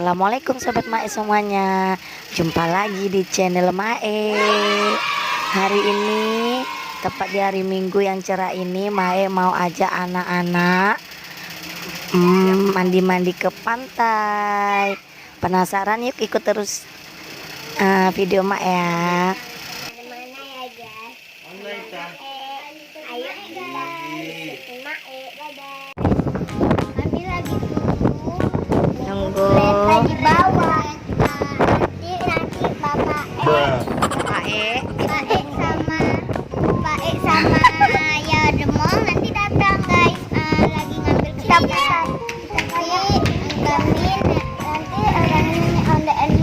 Assalamualaikum sobat Mae semuanya. Jumpa lagi di channel Mae. Hari ini tepat di hari Minggu yang cerah ini, Mae mau ajak anak-anak mandi-mandi ke pantai. Penasaran? Yuk ikut terus video Mae ya. Mana ya guys? Ayo guys, Mae, dadah. Kami lagi Nunggu lagi bawah. Nanti bapak Pak E sama ya demong nanti datang guys. Lagi ngambil kerjaan. Tapi Gamin nanti on the guys.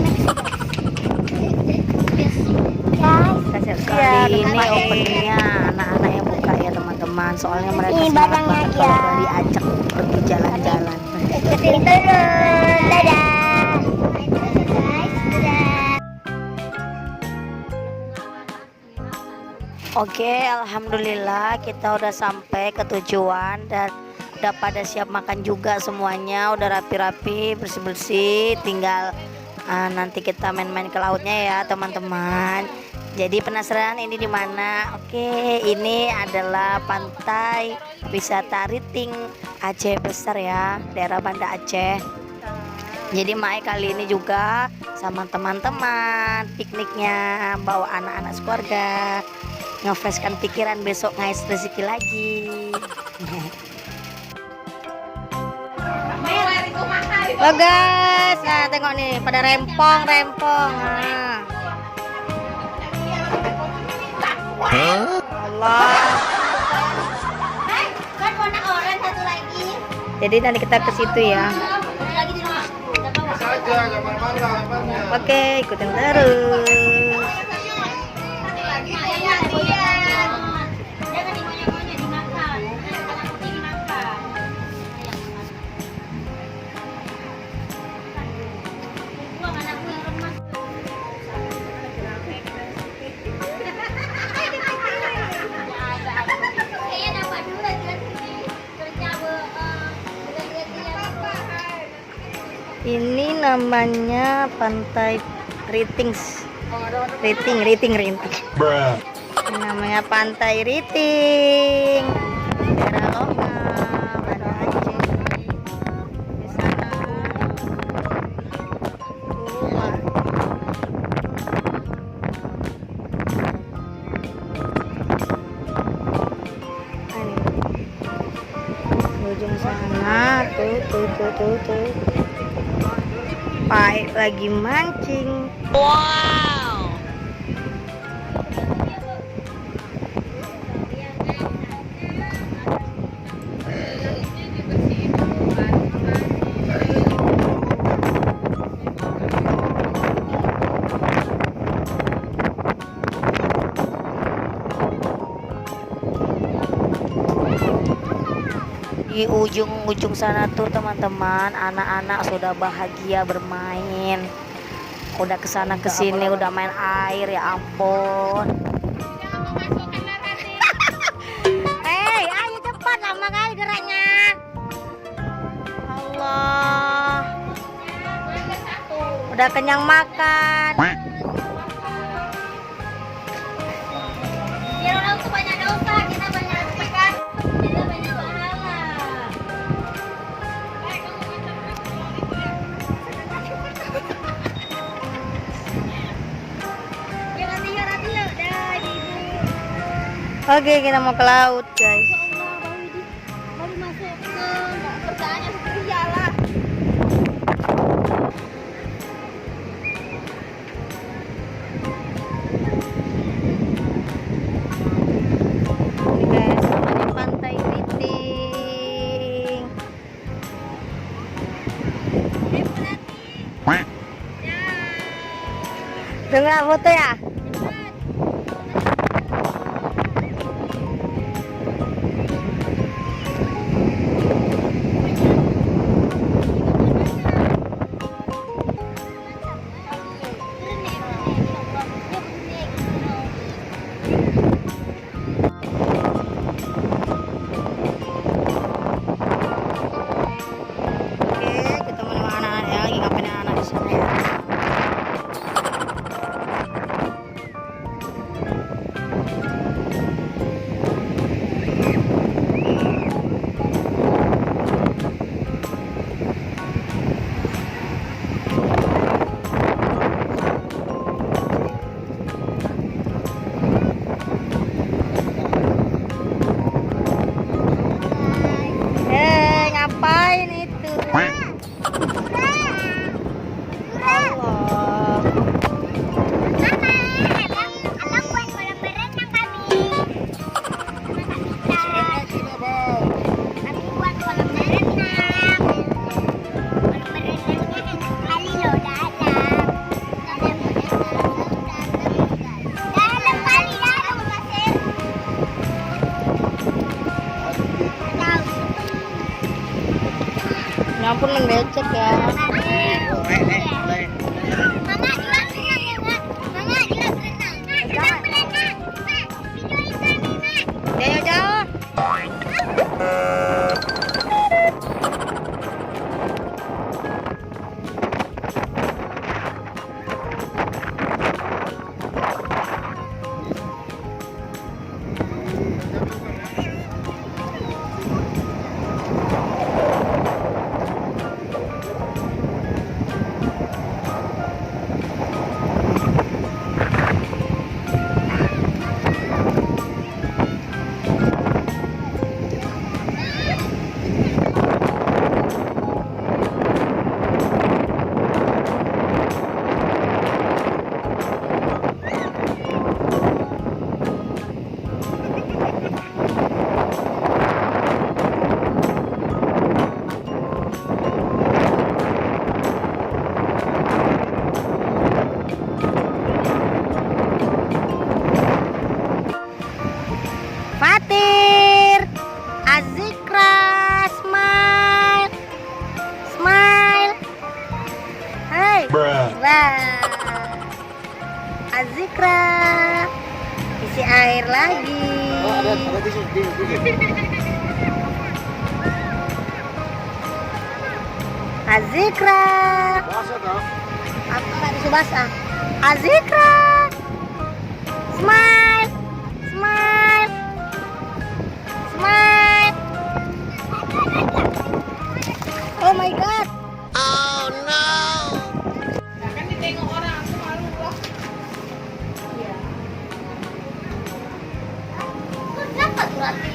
Kasihan sekali ini openingnya anak-anak yang buka ya teman-teman. Soalnya mereka Ini semangat barangnya banget ya. kalau diajak pergi jalan-jalan. Ikutin terus. Dadah. Guys, dadah. Oke, alhamdulillah kita udah sampai ke tujuan dan udah pada siap makan juga semuanya. Udah rapi-rapi, bersih-bersih. Tinggal nanti kita main-main ke lautnya ya teman-teman. Jadi penasaran ini di mana? Oke, ini adalah pantai wisata Riting Aceh Besar ya, daerah Banda Aceh. Jadi Mae kali ini juga sama teman-teman pikniknya, bawa anak-anak sekeluarga, ngefreshkan pikiran, besok ngais rezeki lagi. Loh guys, nah tengok nih pada rempong. Nah. Allah. Kan warna oranye satu lagi. Jadi nanti kita ke situ ya. Lagi di rumah. Oke, ikutin terus. Jangan dimonyo-monyo dimakan. Kucing dimakan. Buang anakku yang remas. Kayaknya dapat dulu lagi kerja Ini namanya Pantai Riting. Riting. Ini namanya Pantai Riting. Daerah Longam, Banda Aceh. Di sana. Rumah. Ini. Ujung sana tuh. Pak lagi mancing. Wow. Di ujung sana tuh teman-teman, anak-anak sudah bahagia bermain. Udah kesana kesini, udah main air, ya ampun. Hei, ayo cepat, lama kali geraknya. Allah. Udah kenyang makan. biar orang tuh banyak dosa, kita banyak sedekah, kita banyak pahala. Jangan tinggal ya, dah ibu. Oke, kita mau ke laut guys. Baru masuk ke kerjaannya seperti jalan. Ini guys, namanya Pantai Riting. Dengar foto ya? Oke, kita mau nengok anak-anak ya, lagi ngapain anak becek ya. Mama jelas renang ya, Mak. Mama jelas renang. Jangan renang. Mak, videoin kami, Mak. Jauh-jauh. Fatir, Azikra, smile, smile. Hai, wah, Azikra, isi air lagi. Azikra, apa nggak bisa basah? Azikra, smile, smile. Smile. Oh my god. Oh no. Kan ditengok orang, aku malu loh. Kenapa tuh Rati?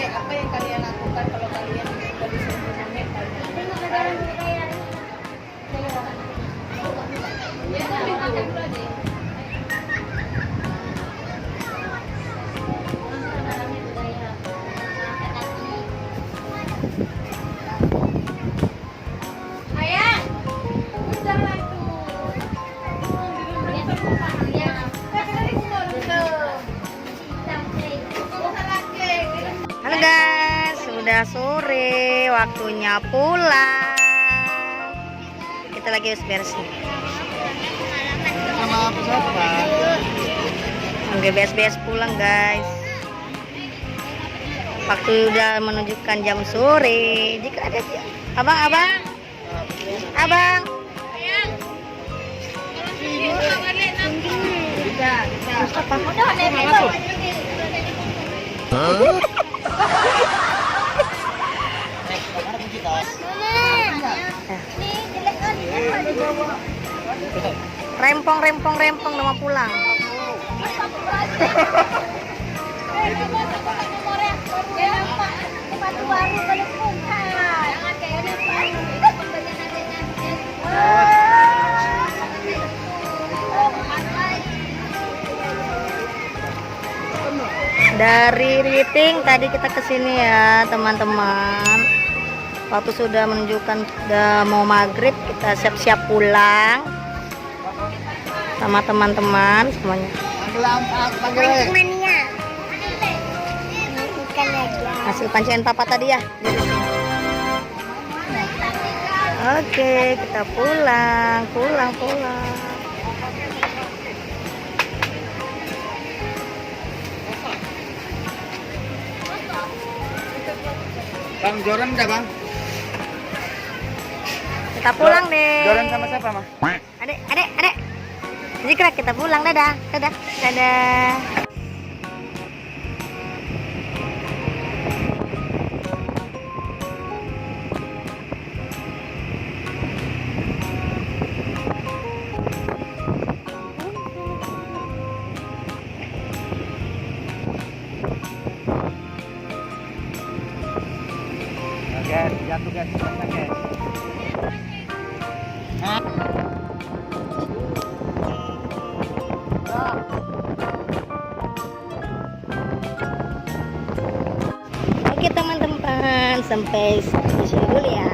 Apa yang kalian lakukan kalau kalian udah disuruh menit Ayah, jangan tuh. Halo guys, sudah sore, waktunya pulang. Kita lagi beres-beres nih. Oke, beres-beres pulang guys. Waktu udah menunjukkan jam sore. Jika ada abang, rempong udah mau pulang. sepatu baru kalau bukan. Jangan kayak ada baru. Pembelian Dari Riting tadi kita kesini ya teman-teman. Waktu sudah menunjukkan udah mau maghrib, kita siap-siap pulang sama teman-teman semuanya. mania. Ikan lagi. Hasil pancian papa tadi ya. Oke, kita pulang. Bang Joran udah bang? Kita pulang deh. Joran sama siapa mah? Adek. Zikra, kita pulang, dadah. Guys, jatuh guys, guys. Oke teman-teman, sampai di sini dulu ya.